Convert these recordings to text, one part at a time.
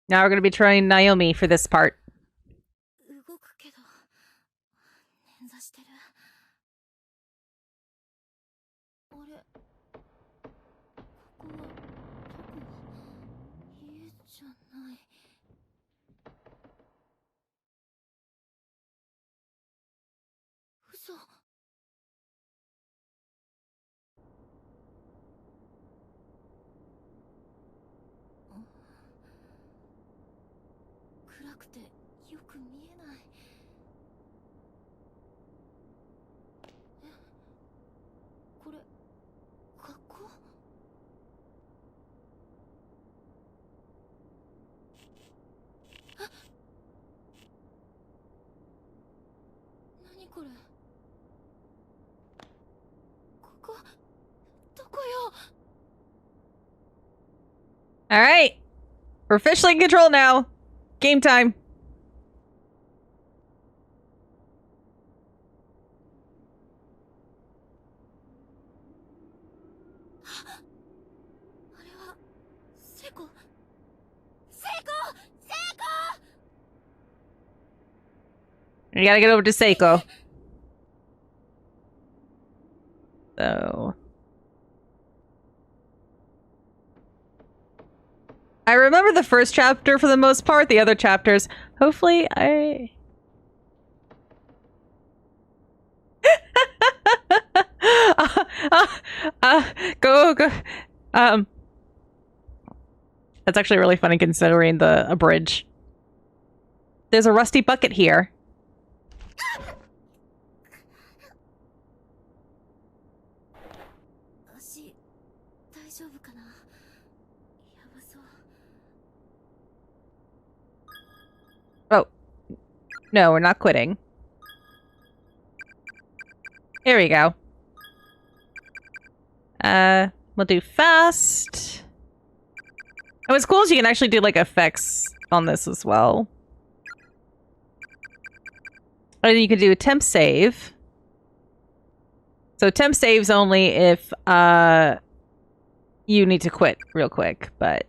Now we're going to be trying Naomi for this part. All right. We're officially in control now. Game time. You gotta get over to Seiko. So... I remember the first chapter for the most part. The other chapters, hopefully I... go. That's actually really funny considering a bridge. There's a rusty bucket here. Oh. No, we're not quitting. Here we go. We'll do fast. And what's cool is you can actually do, like, effects on this as well. Or you could do a temp save. So temp saves only if, you need to quit real quick, but...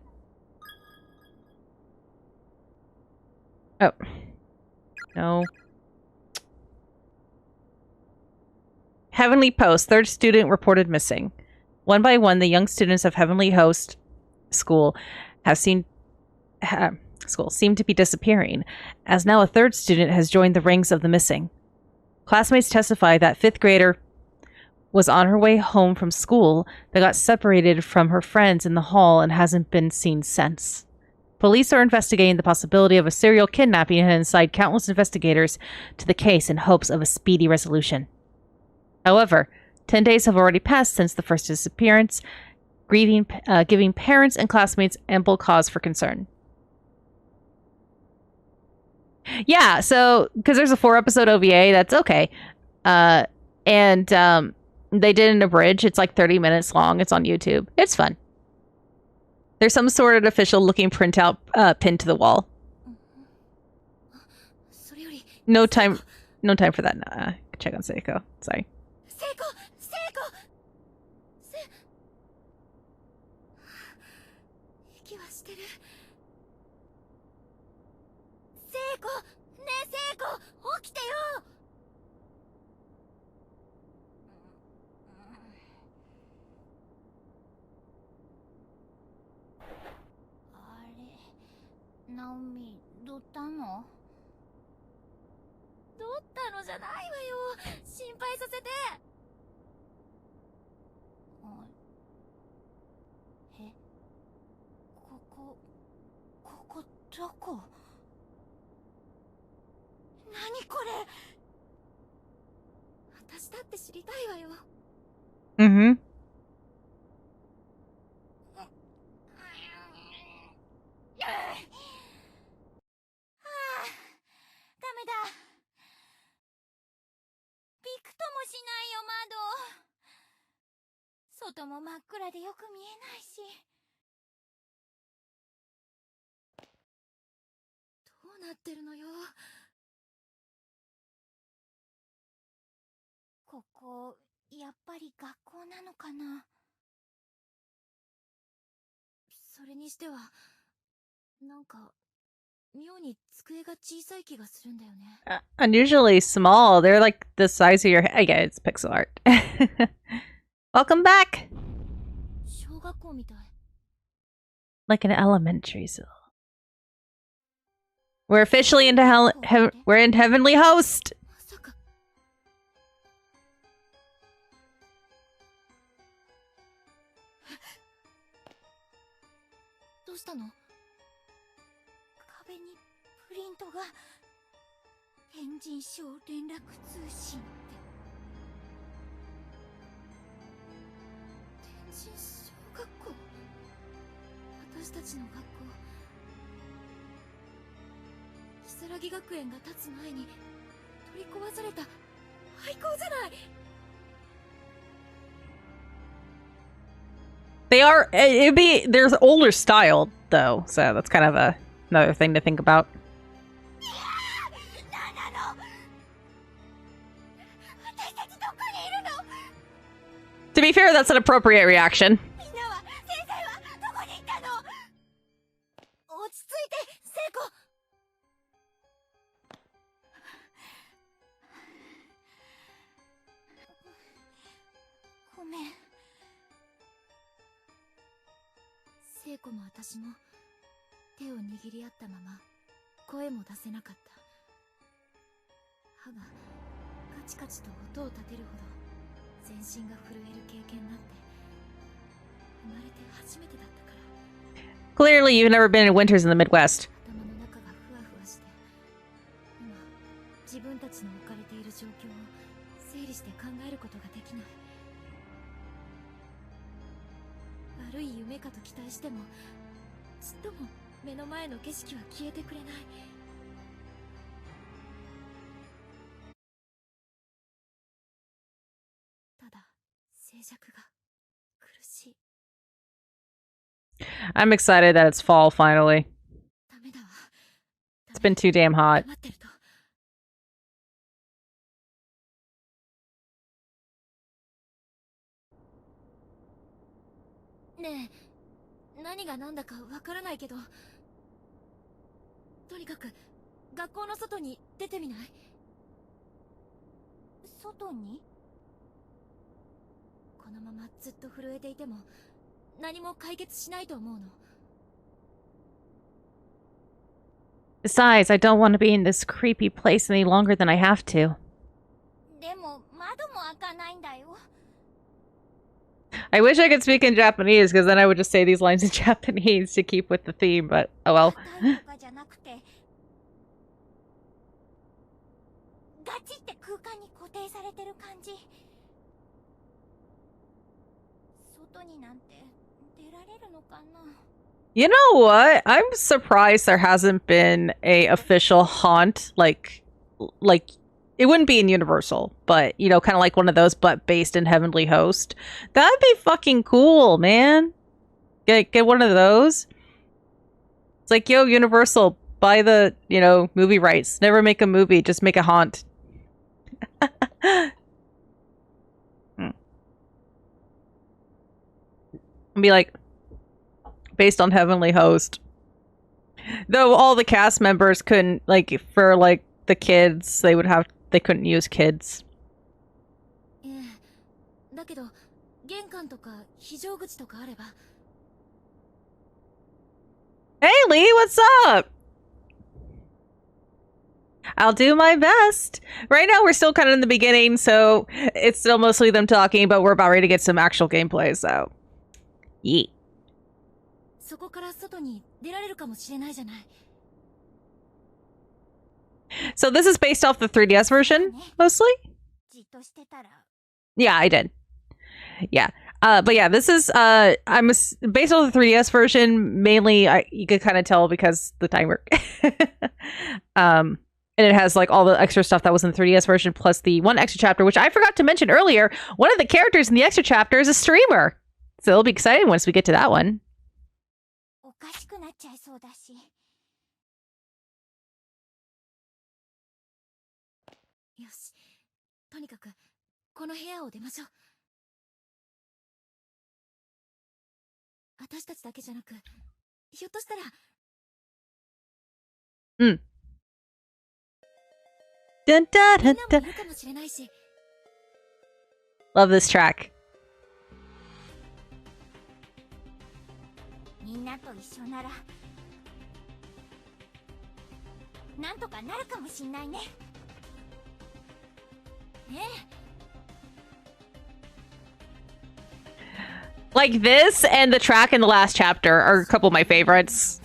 Oh. No. Heavenly Post. Third student reported missing. One by one, the young students of Heavenly Host School seem to be disappearing, as now a third student has joined the ranks of the missing. Classmates testify that fifth grader was on her way home from school but got separated from her friends in the hall and hasn't been seen since. Police are investigating the possibility of a serial kidnapping and incite countless investigators to the case in hopes of a speedy resolution. However, 10 days have already passed since the first disappearance, giving parents and classmates ample cause for concern. Yeah, so, because there's a 4-episode OVA, that's okay. They did an abridged. It's like 30 minutes long. It's on YouTube. It's fun. There's some sort of official looking printout pinned to the wall. No time for that. Nah, check on Seiko. Sorry. Naomi, どったの？どったのじゃないわよ。心配させて。え、ここどこ？何これ？私だって知りたいわよ。Mm-hmm. 妙に机が小さい気がするんだよね。Unusually small. They're like the size of your head. Yeah, it's pixel art. Welcome back. 小学校みたい。Like an elementary school. We're officially into we're in Heavenly Host. まさか。どうしたの？壁にプリントが。天神小連絡通信って。天神小学校。私たちの学校。如月学園が建つ前に取り壊された廃校じゃない。They are. They're older style though, so that's kind of another thing to think about. To be fair, that's an appropriate reaction. 落ち着いて、聖子。ごめん。聖子も私も手を握り合ったまま声も出せなかった。歯がカチカチと音を立てるほど全身が震える経験なんて生まれて初めてだったから。Clearly, you've never been in winters in the Midwest. 頭の中がふわふわして、今自分たちの置かれている状況を整理して考えることができない。悪い夢かと期待してもちっとも目の前の景色は消えてくれない。ただ静寂が苦しい。I'm excited that it's fall finally. ダメだわ。It's been too damn hot. 待ってると。ねえ、何が何だかわからないけど、とにかく学校の外に出てみない？外に？このままずっと震えていても何も解決しないと思うの。Besides, I don't want to be in this creepy place any longer than I have to. でも窓も開かないんだよ。I wish I could speak in Japanese, because then I would just say these lines in Japanese to keep with the theme, but oh well. 硬いとかじゃなくて、ガチって空間に固定されてる感じ。外になんて出られるのかな。You know what? I'm surprised there hasn't been a official haunt, like it wouldn't be in Universal, but you know, kind of like one of those, but based in Heavenly Host. That'd be fucking cool, man. Get one of those. It's like, yo, Universal, buy the, you know, movie rights. Never make a movie, just make a haunt. And be like, based on Heavenly Host. Though all the cast members couldn't, like, for like the kids, they couldn't use kids. だけど玄関とか非常口とかあれば。Hey Lee, what's up? I'll do my best. Right now we're still kind of in the beginning, so it's still mostly them talking, but we're about ready to get some actual gameplay, so. Yeet. そこから外に出られるかもしれないじゃない。So this is based off the 3DS version, mostly? じっとしてたら。Yeah, I did. Yeah. But yeah, this is based on the 3DS version, mainly you could kind of tell because the timer. And it has like all the extra stuff that was in the 3DS version, plus the one extra chapter, which I forgot to mention earlier. One of the characters in the extra chapter is a streamer. So it'll be exciting once we get to that one. おかしくなっちゃいそうだし。よし、とにかくこの部屋を出ましょう。私たちだけじゃなく、ひょっとしたら Dun, dun, dun, dun. Love this track. みんなと一緒ならなんとかなるかもしんないね。ねえ。 Like this and the track in the last chapter are a couple of my favorites.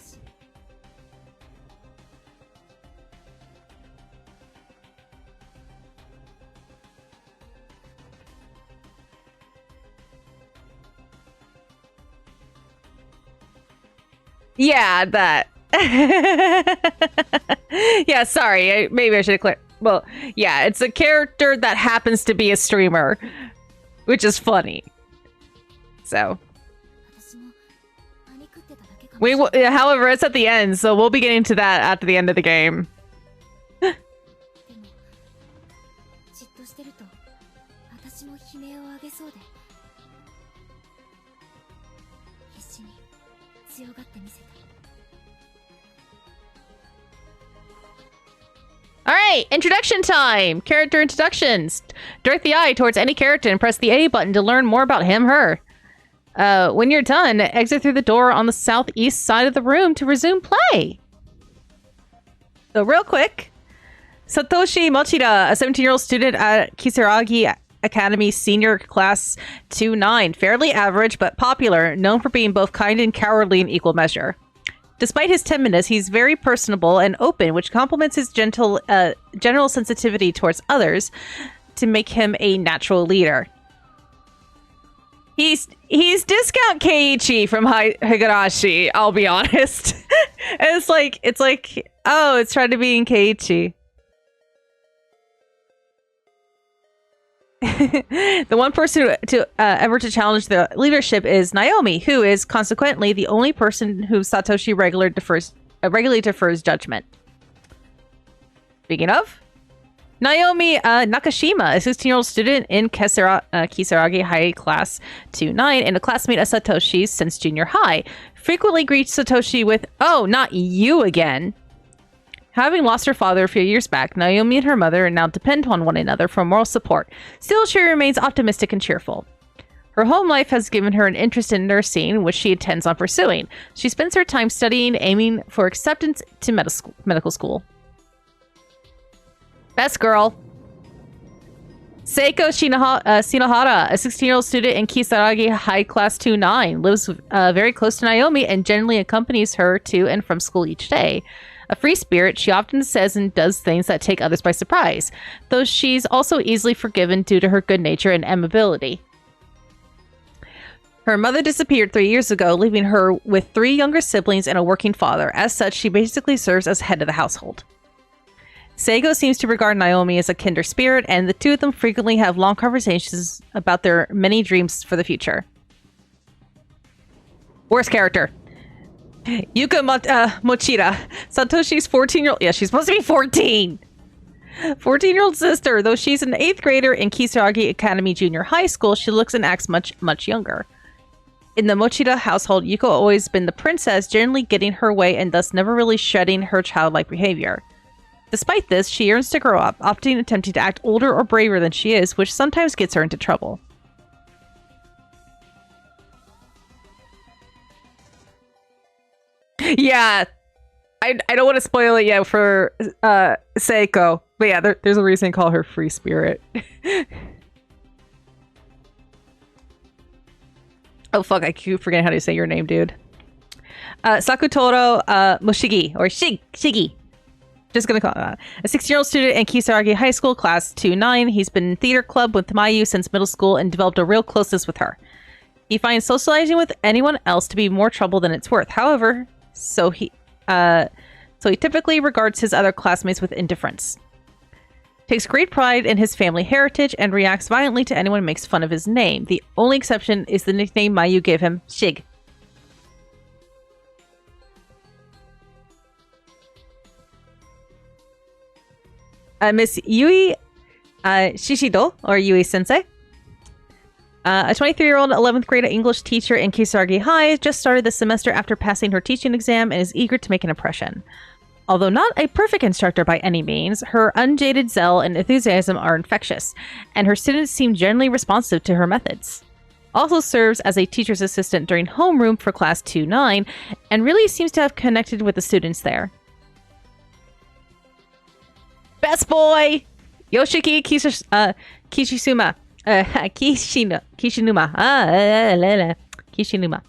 Yeah, that. Yeah, sorry. Maybe I should have cleared. Well, yeah, it's a character that happens to be a streamer, which is funny. So. However, it's at the end, so we'll be getting to that after the end of the game. Alright, introduction time! Character introductions. Direct the eye towards any character and press the A button to learn more about him, her. When you're done, exit through the door on the southeast side of the room to resume play. So real quick, Satoshi Mochida, a 17-year-old student at Kisaragi Academy Senior Class 2-9. Fairly average, but popular, known for being both kind and cowardly in equal measure. Despite his timidness, he's very personable and open, which complements his general sensitivity towards others to make him a natural leader. He's discount Keiichi from Higurashi, I'll be honest. it's like, oh, it's trying to be in Keiichi. The one person to ever to challenge the leadership is Naomi, who is consequently the only person who Satoshi regularly defers judgment. Speaking of, Naomi Nakashima, a 16-year-old student in Kisaragi High Class 2-9 and a classmate of Satoshi's since junior high, frequently greets Satoshi with, "Oh, not you again." Having lost her father a few years back, Naomi and her mother now depend on one another for moral support. Still, she remains optimistic and cheerful. Her home life has given her an interest in nursing, which she intends on pursuing. She spends her time studying, aiming for acceptance to medical school. Best girl. Seiko Shinohara, a 16-year-old student in Kisaragi High Class 2-9, lives very close to Naomi and generally accompanies her to and from school each day. A free spirit, she often says and does things that take others by surprise, though she's also easily forgiven due to her good nature and amiability. Her mother disappeared 3 years ago, leaving her with 3 younger siblings and a working father. As such, she basically serves as head of the household. Seigo seems to regard Naomi as a kindred spirit, and the two of them frequently have long conversations about their many dreams for the future. Worst character. Yuka Mochida, Satoshi's 14-year-old... Yeah, she's supposed to be 14! 14-year-old sister. Though she's an 8th grader in Kisaragi Academy Junior High School, she looks and acts much, much younger. In the Mochida household, Yuko always been the princess, generally getting her way and thus never really shedding her childlike behavior. Despite this, she yearns to grow up, often attempting to act older or braver than she is, which sometimes gets her into trouble. Yeah, I don't want to spoil it yet for Seiko, but yeah, there's a reason to call her free spirit. Oh fuck, I keep forgetting how to say your name, dude. Sakutoro Moshigi, or Shigi. Just gonna call it that. A 16-year-old student in Kisaragi High School, Class 2-9. He's been in theater club with Mayu since middle school and developed a real closeness with her. He finds socializing with anyone else to be more trouble than it's worth. However, so he typically regards his other classmates with indifference. Takes great pride in his family heritage and reacts violently to anyone who makes fun of his name. The only exception is the nickname Mayu gave him, Shig. Miss Yui Shishido, or Yui Sensei. A 23-year-old 11th grade English teacher in Kisaragi High just started this semester after passing her teaching exam and is eager to make an impression. Although not a perfect instructor by any means, her unjaded zeal and enthusiasm are infectious, and her students seem generally responsive to her methods. Also serves as a teacher's assistant during homeroom for Class 2-9, and really seems to have connected with the students there. Best boy! Yoshiki Kishinuma. Kishinuma.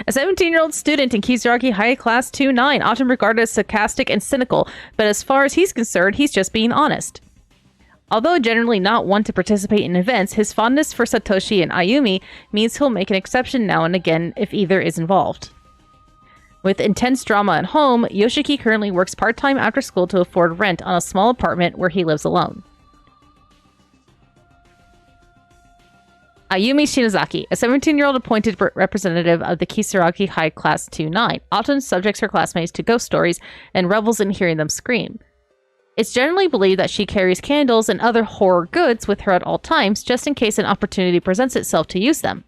A 17-year-old student in Kisaragi High Class 2-9, often regarded as sarcastic and cynical, but as far as he's concerned, he's just being honest. Although generally not one to participate in events, his fondness for Satoshi and Ayumi means he'll make an exception now and again if either is involved. With intense drama at home, Yoshiki currently works part-time after school to afford rent on a small apartment where he lives alone. Ayumi Shinozaki, a 17-year-old appointed representative of the Kisaragi High Class 2-9, often subjects her classmates to ghost stories and revels in hearing them scream. It's generally believed that she carries candles and other horror goods with her at all times, just in case an opportunity presents itself to use them.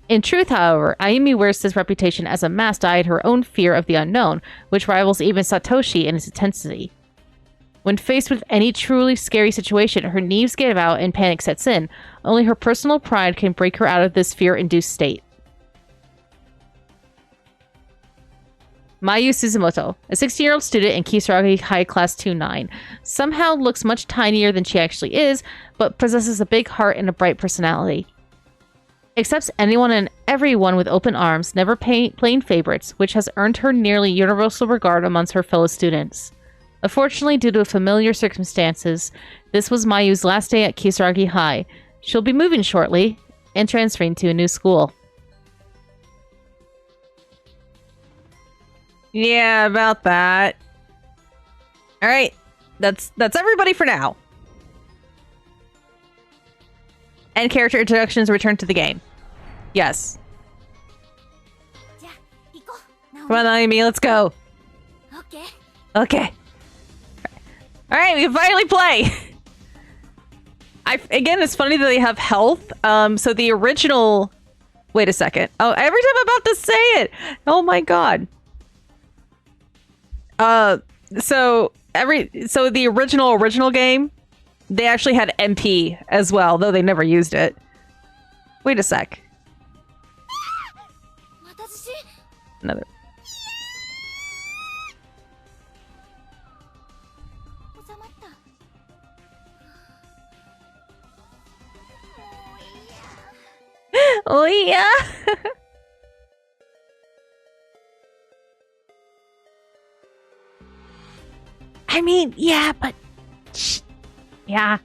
In truth, however, Ayumi wears this reputation as a mask to hide her own fear of the unknown, which rivals even Satoshi in its intensity. When faced with any truly scary situation, her nerves give out and panic sets in. Only her personal pride can break her out of this fear-induced state. Mayu Suzumoto, a 16-year-old student in Kisaragi High Class 2-9, somehow looks much tinier than she actually is, but possesses a big heart and a bright personality. Accepts anyone and everyone with open arms, never playing favorites, which has earned her nearly universal regard amongst her fellow students. Unfortunately, due to familiar circumstances, this was Mayu's last day at Kisaragi High. She'll be moving shortly and transferring to a new school. Yeah, about that. All right, that's everybody for now. And character introductions return to the game. Yes. Come on, Ayumi, let's go. Okay. All right, we can finally play. Again, it's funny that they have health. So the original. Wait a second. Oh, every time I'm about to say it. Oh my god. So the original game, they actually had MP as well, though they never used it. Wait a sec. Another. Oh yeah. I mean, yeah, but yeah.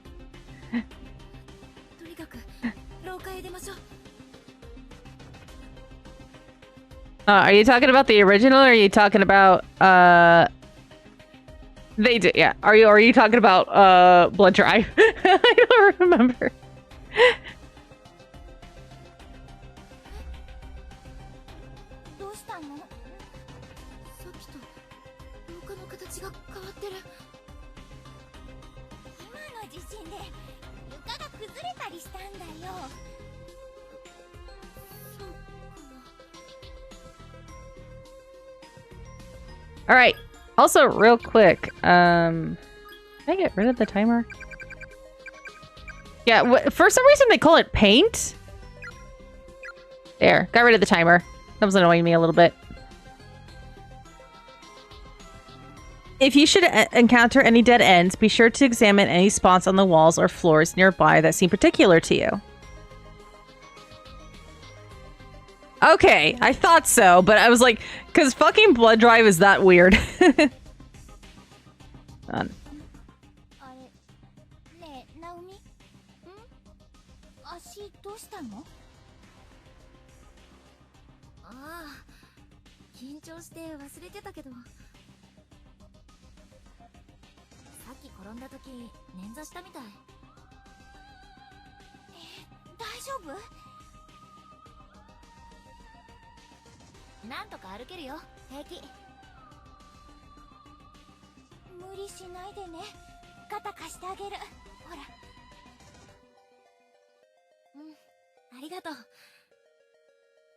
Are you talking about the original, or are you talking about they did, yeah. Are you talking about Blood Drive? I don't remember. All right. Also, real quick, can I get rid of the timer? Yeah, for some reason they call it paint. There, got rid of the timer. That was annoying me a little bit. If you should encounter any dead ends, be sure to examine any spots on the walls or floors nearby that seem particular to you. Okay, I thought so, but I was like, because fucking Blood Drive is that weird. On.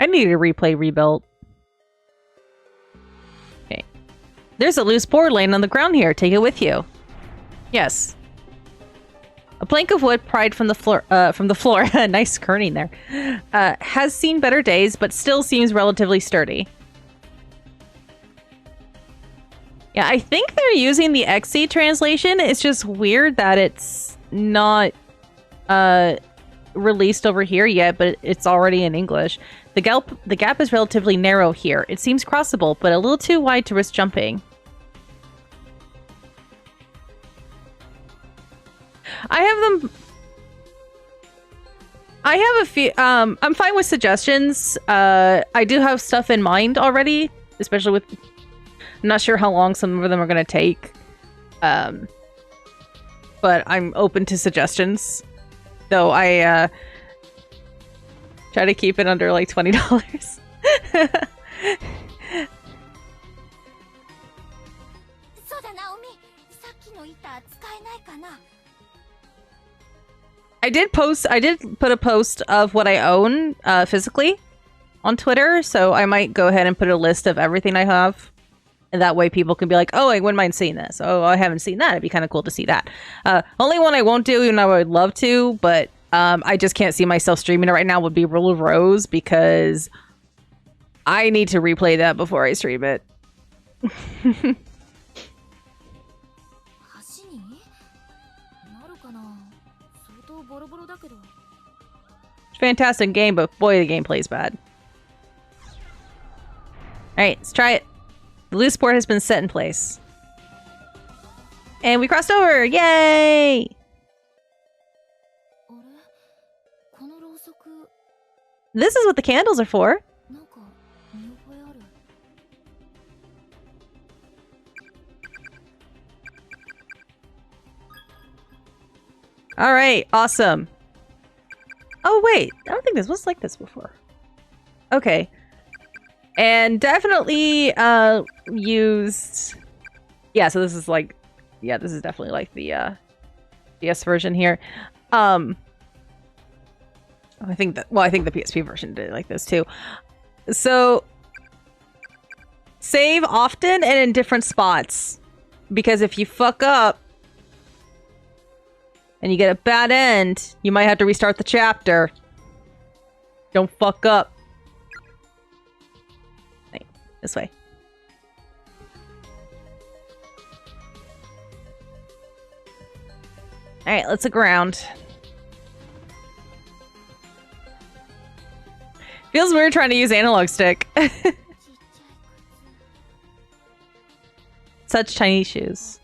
I need to replay Rebuilt. Okay. There's a loose board laying on the ground here. Take it with you. Yes. A plank of wood pried from the floor. Nice kerning there. Has seen better days, but still seems relatively sturdy. Yeah, I think they're using the XC translation. It's just weird that it's not released over here yet, but it's already in English. The gap is relatively narrow here. It seems crossable, but a little too wide to risk jumping. I have a few, I'm fine with suggestions. I do have stuff in mind already, especially with, I'm not sure how long some of them are going to take. But I'm open to suggestions. Though I, try to keep it under like $20. I did put a post of what I own physically on Twitter, so I might go ahead and put a list of everything I have. And that way people can be like, oh, I wouldn't mind seeing this. Oh, I haven't seen that. It'd be kind of cool to see that. Only one I won't do, even though I would love to, but I just can't see myself streaming it right now, would be Rule of Rose, because I need to replay that before I stream it. Fantastic game, but boy, the gameplay's bad. Alright, let's try it. The loose board has been set in place. And we crossed over! Yay! This is what the candles are for. Alright, awesome. Oh wait, I don't think this was like this before. Okay. And definitely used... Yeah, so this is like... Yeah, this is definitely like the PS version here. I think that... Well, I think the PSP version did it like this too. So... Save often and in different spots. Because if you fuck up... and you get a bad end, you might have to restart the chapter. Don't fuck up. Right, this way. Alright, let's look around. Feels weird trying to use analog stick. Such tiny shoes.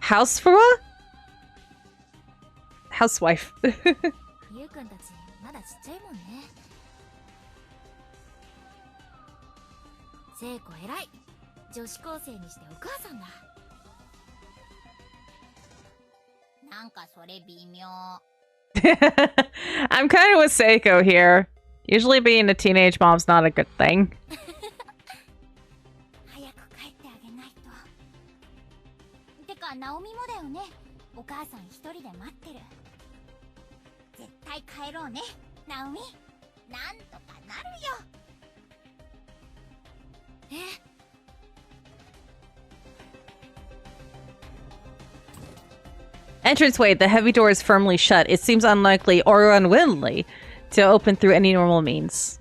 Housefura? Housewife. I'm kind of with Seiko here. Usually being a teenage mom's not a good thing. Entranceway. The heavy door is firmly shut. It seems unlikely or unwillingly to open through any normal means.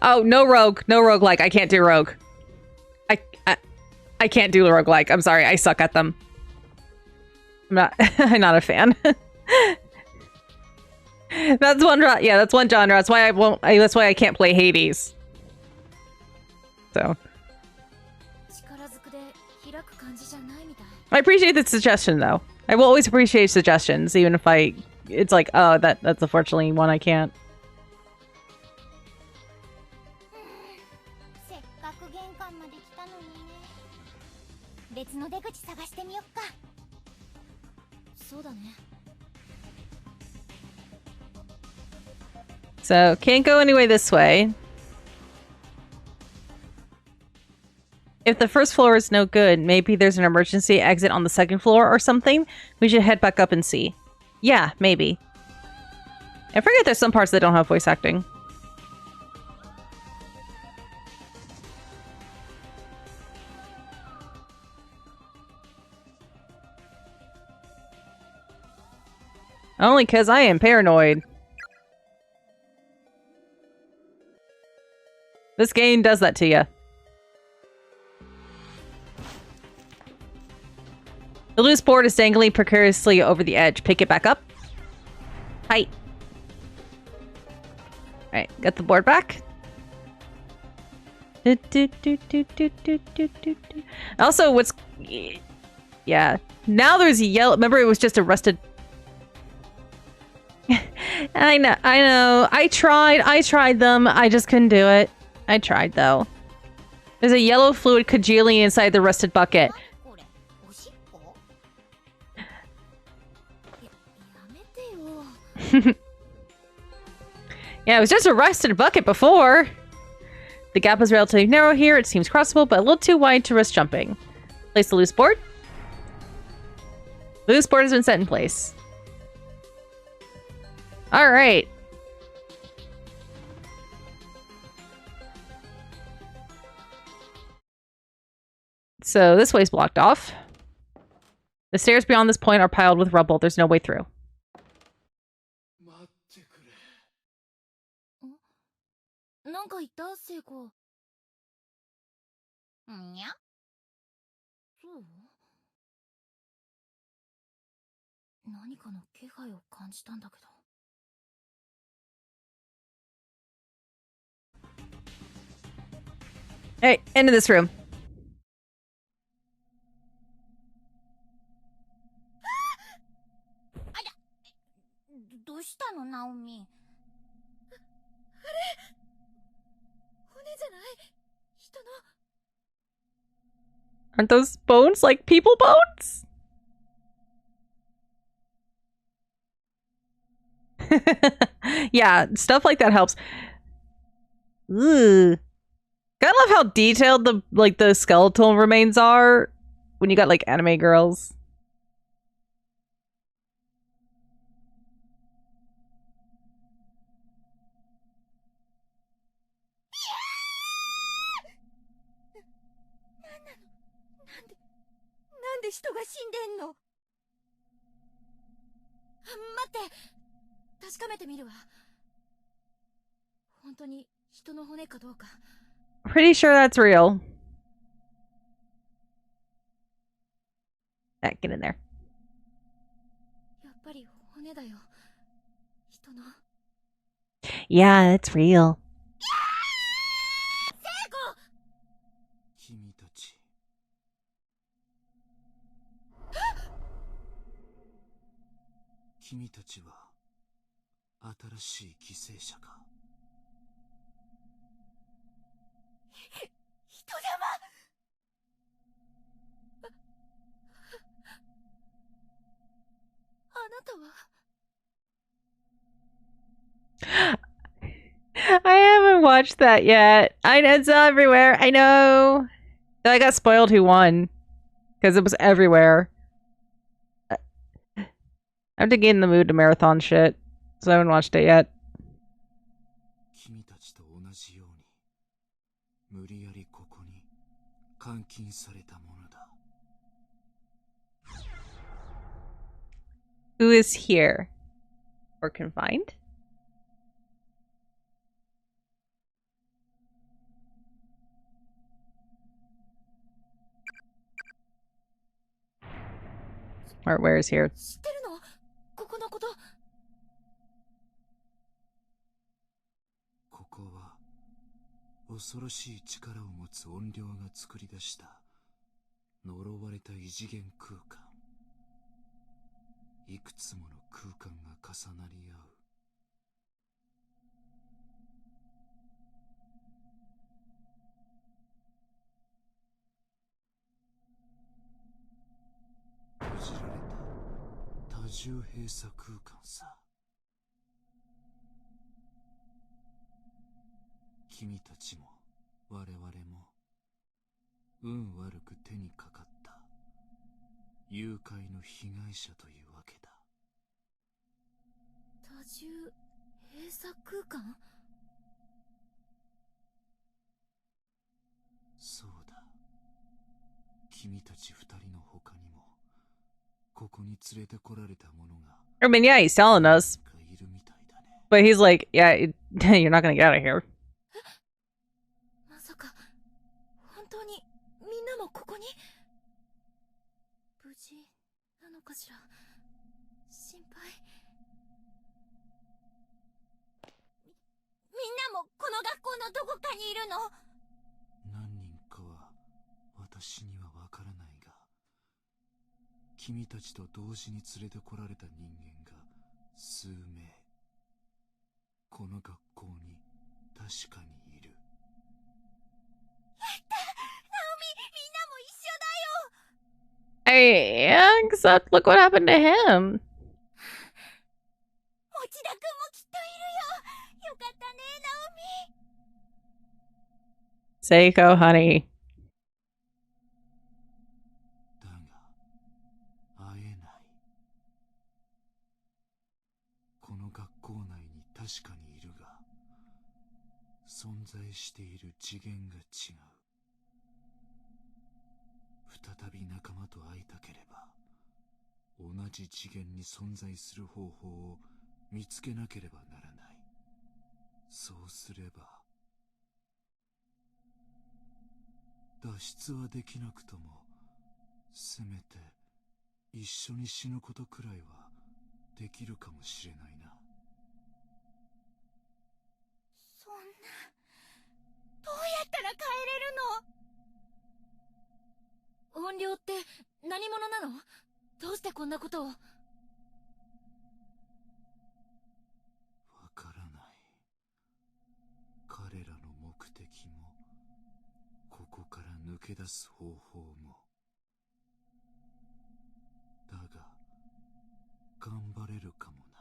Oh, no rogue. No roguelike. I can't do rogue. I can't do roguelike. I'm sorry. I suck at them. I'm not a fan. That's one yeah, that's one genre. That's why that's why I can't play Hades. So I appreciate the suggestion though. I will always appreciate suggestions, even if I it's like, oh, that's unfortunately one I can't. せっかく玄関まで来たのにね。別の出口探してみよっか。そうだね。So, can't go anyway this way. If the first floor is no good, maybe there's an emergency exit on the second floor or something. We should head back up and see. Yeah, maybe. I forget there's some parts that don't have voice acting. Only because I am paranoid. This game does that to you. The loose board is dangling precariously over the edge. Pick it back up. Tight. Alright, get the board back. Also, what's... Yeah. Now there's a yellow... Remember, it was just a rusted... I know. I tried them. I just couldn't do it. I tried, though. There's a yellow fluid congealing inside the rusted bucket. Yeah, it was just a rusted bucket before. The gap is relatively narrow here. It seems crossable, but a little too wide to risk jumping. Place the loose board. Loose board has been set in place. Alright. So this way's blocked off. The stairs beyond this point are piled with rubble. There's no way through. なんか言った、聖子。んにゃ？そう？何かの気配を感じたんだけど。Hey, into this room. あら、どうしたの、ナオミ？あれ、骨じゃない？人の。Aren't those bones like people bones? Yeah, stuff like that helps. Ugh. Gotta love how detailed the skeletal remains are when you got like anime girls. Pretty sure that's real. Get in there. Yeah, it's real. 君たち。君たちは新しい犠牲者か。人様。あなたは。I haven't watched that yet. I know it's everywhere. I know. I got spoiled who won. Because it was everywhere. I have to get in the mood to marathon shit. So I haven't watched it yet. 君たちと同じように無理やりここに監禁されたものだ。Who is here? Or confined? Or where is here? 知ってるの？ここのこと。ここは恐ろしい力を持つ怨霊が作り出した呪われた異次元空間。いくつもの空間が重なり合う。閉じられた多重閉鎖空間さ。君たちも我々も運悪く手にかかった誘拐の被害者というわけだ。多重閉鎖空間？そうだ。君たち二人の他にもここに連れてこられた者が I mean, yeah, he's telling us. いるみたいだね。 But he's like, yeah, you're not gonna get out of here. まさか本当にみんなもここに？無事なのかしら？心配。みんなもこの学校のどこかにいるの？何人かは私にはわからないが、君たちと同時に連れてこられた人間が数名この学校に確かにいる。やった！ナオミ、みんなも一緒だよ。 Hey, except look what happened to him. 持田くんもきっといるよ。よかったね、ナオミ。Seiko, honey. だが会えない。この学校内に確かにいるが、存在している次元が違う。再び仲間と会いたければ、同じ次元に存在する方法を見つけなければならない。そうすれば脱出はできなくとも、せめて一緒に死ぬことくらいはできるかもしれないな。そんな、どうやったら帰れるの？怨霊って何者なの？どうしてこんなことを？わからない。彼らの目的もここから抜け出す方法も。だが頑張れるかもな。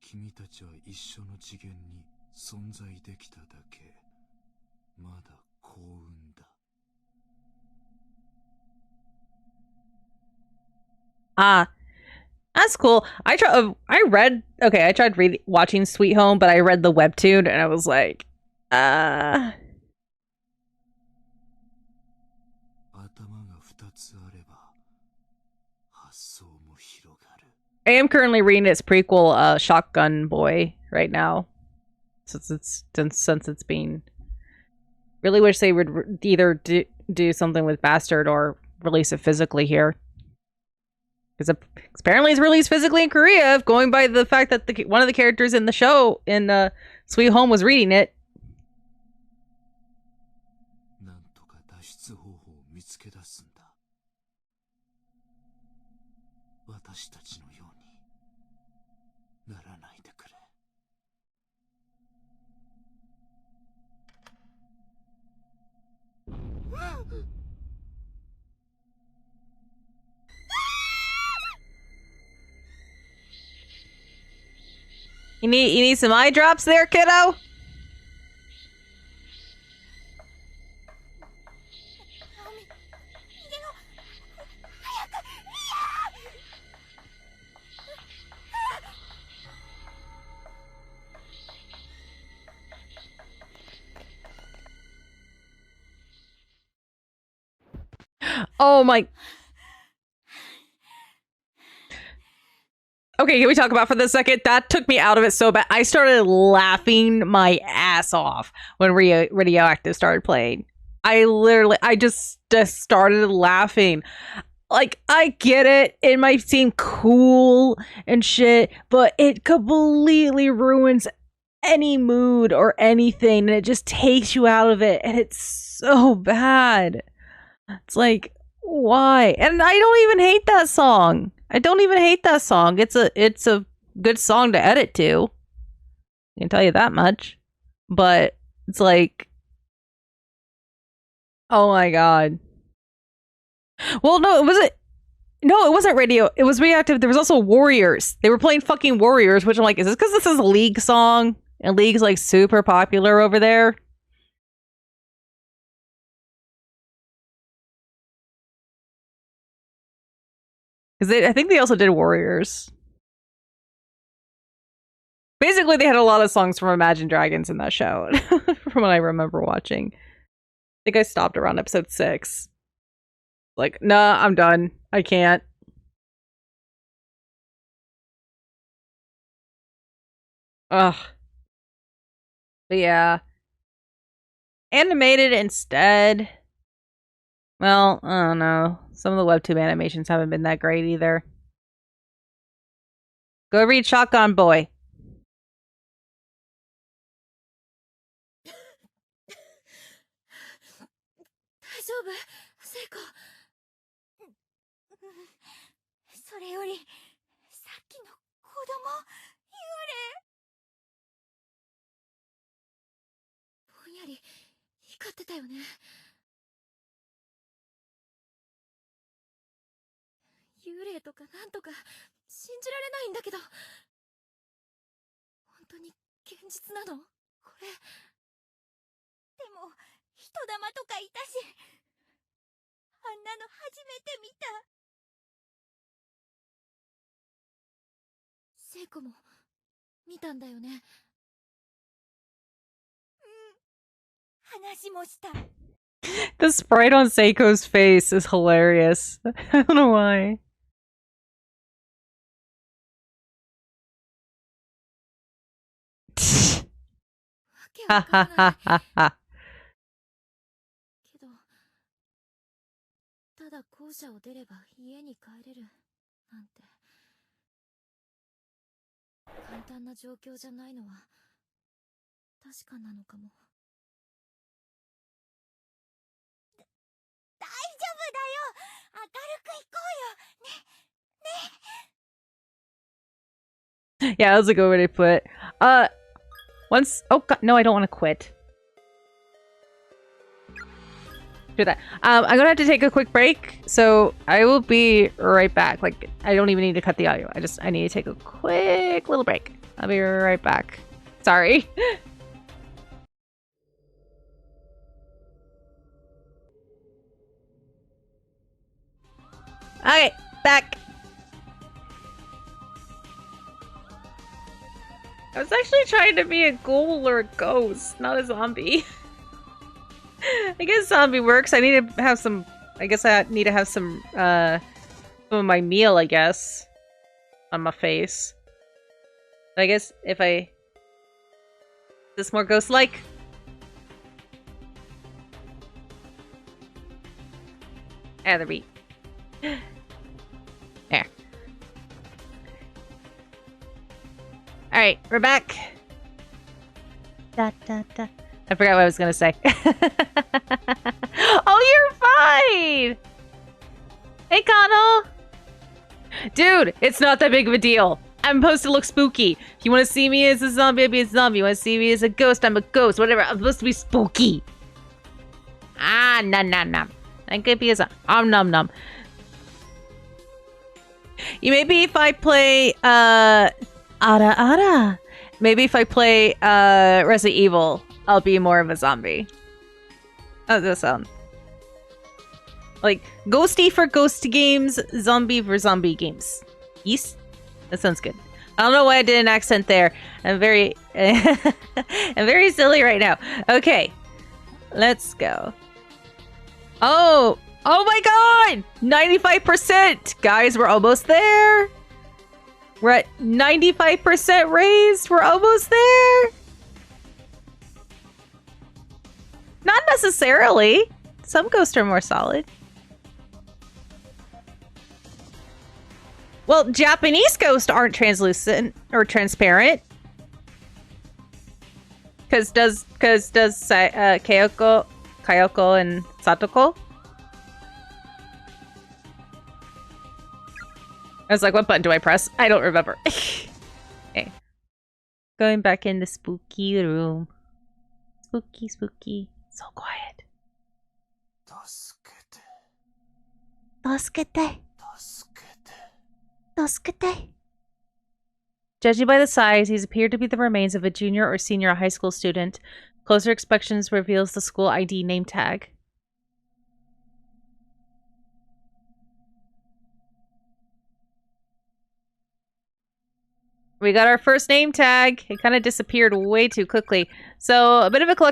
君たちは一緒の次元に存在できただけ、まだ幸運だ。That's cool. I tried watching Sweet Home, but I read the webtoon and I was like,頭が二つあれば発想も広がる。 I am currently reading its prequel, Shotgun Boy, right now. Since it's been, really wish they would either do something with Bastard or release it physically here. Because apparently it's released physically in Korea, going by the fact that one of the characters in the show in Sweet Home was reading it. なんとか脱出方法を見つけ出すんだ。私たちのようにならないでくれ。You need some eye drops there, kiddo? Oh my... Okay, can we talk about for the second? That took me out of it so bad. I started laughing my ass off when Radioactive started playing. I just started laughing. Like, I get it. It might seem cool and shit, but it completely ruins any mood or anything, and it just takes you out of it, and it's so bad. It's like, why? And I don't even hate that song. I don't even hate that song. It's a good song to edit to. I can tell you that much. But it's like, oh my god. Well, no, it wasn't radio. It was Radioactive. There was also Warriors. They were playing fucking Warriors, which I'm like, is this because this is a League song? And League's like super popular over there? Because I think they also did Warriors. Basically, they had a lot of songs from Imagine Dragons in that show, from what I remember watching. I think I stopped around episode 6. Like, nah, I'm done. I can't. Ugh. But yeah. Animated instead. Well, I don't know. Some of the webtoon animations haven't been that great either. Go read Shotgun Boy. 大丈夫聖子。それよりさっきの子供幽霊ぼんやり光ってたよね。幽霊とかなんとか信じられないんだけど、本当に現実なのこれ。でも人玉とかいたし、あんなの初めて見た。聖子も見たんだよね。うん、話もした。The sprite on Seiko's face is hilarious. I don't know why. Ha ha ha ha ha. けど、ただ校舎を出れば家に帰れるなんて簡単な状況じゃないのは確かなのかも。大丈夫だよ。明るく行こうよ。ね。 Yeah, that was a good way to put it. Once... Oh, God, no, I don't want to quit. Do that. I'm gonna have to take a quick break, so I will be right back. Like, I don't even need to cut the audio. I need to take a quick little break. I'll be right back. Sorry. Okay, back. I was actually trying to be a ghoul or a ghost, not a zombie. I guess zombie works. I need to have some... I guess I need to have some of my meal, I guess, on my face. But I guess if I... Is this more ghost-like? Ah, the beat. There. Alright, we're back. Da, da, da. I forgot what I was gonna say. Oh, you're fine! Hey, Connell! Dude, it's not that big of a deal. I'm supposed to look spooky. If you want to see me as a zombie, I'll be a zombie. You want to see me as a ghost, I'm a ghost. Whatever, I'm supposed to be spooky. Ah, nom nom nom. I could be as a nom nom. You maybe if I play Ara Ara. Maybe if I play Resident Evil, I'll be more of a zombie. How does that sound? Like ghosty for ghost games, zombie for zombie games. Yes? That sounds good. I don't know why I did an accent there. I'm very I'm very silly right now. Okay. Let's go. Oh my god! 95%! Guys, we're almost there! We're at 95% raised! We're almost there! Not necessarily. Some ghosts are more solid. Well, Japanese ghosts aren't translucent or transparent. Cause does Kayoko and Satoko? I was like, what button do I press? I don't remember. Okay. Going back in the spooky room. Spooky, spooky. So quiet. 助けて Toskete. 助けて Toskete. Judging by the size, these appear to be the remains of a junior or senior high school student. Closer inspections reveals the school ID name tag. We got our first name tag. It kind of disappeared way too quickly. So, a bit of a collect